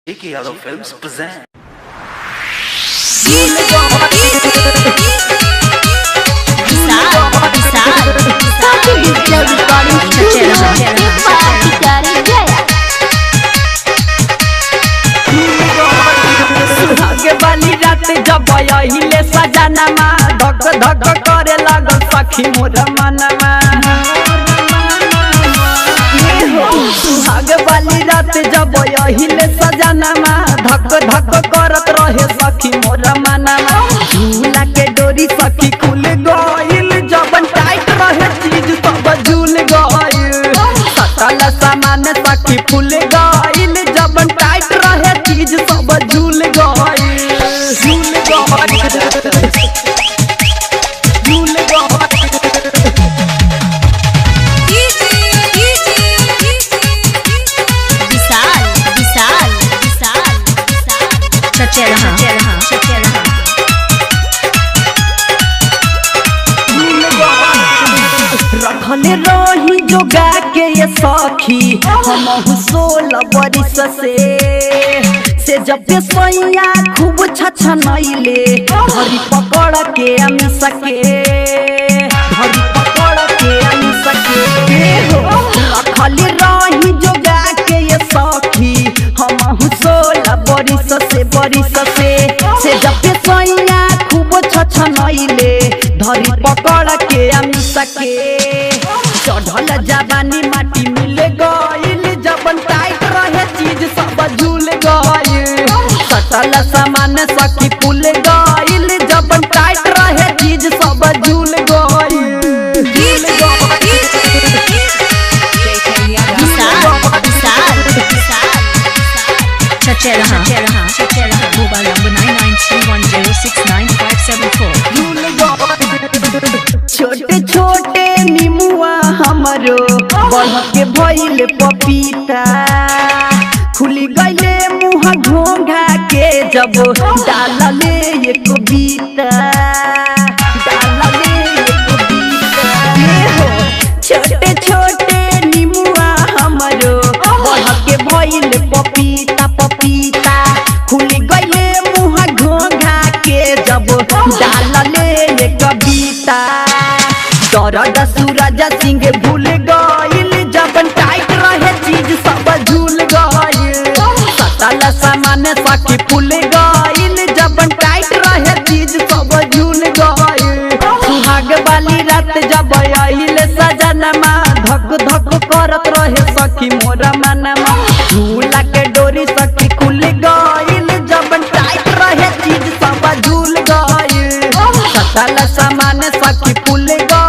AK Yadav Films present. वाली रात जब अहिले सजनमा धक धक करे लागल सखी मोर मनमा। सुहाग वाली रात जब अहिले सजनमा धक धक करत रहे सखी मोर मनमा। झूला के डोरी सखी खुल गइल जबन टाइट रहे चीज सब झूल गइल। सकल सामान सखी फूल गइल जबन टाइट रहे चीज सब झूल गइल। रखले रही जोगा के ये सखी हम 16 बरिस से जब सैया खूब छछनैले धरी पकड़ के अमी सके रखले रही जोगा के ये सखी हम 16 बरिस से जब सैया खूब छछनैले धरी पकड़ के अमी सके। चढ़ल जवानी माटी मिल गइल जबन टाइट रहे चीज सब झूल गइल। सटल सामान सखी फूल गइल जबन टाइट रहे चीज सब झूल गइल। Mobile number 9931069574। छोटे छोटे निमुआ हमरो बढ़ के भइल पपीता खुली गइले मुँह घोंघा के जब डालले एक बीता। छोटे छोटे निमुआ हमरो बढ़ के भइल पपीता खुली गइले मुँह घोंघा के जब डालले एक बीता। दरद सूरज सिंह भूल गइल जबन टाइट रहे चीज सब झूल गइल। सटल सामान सखी फूल गइल जबन टाइट रहे चीज सब झूल गइल। सुहाग वाली रात जब आइल सजनमा धक धक करत रहे सखी मोर मनमा। झूला के डोरी सखी खुल गइल जबन टाइट रहे चीज सब झूल गइल। सटल सामान सखी फूल गइल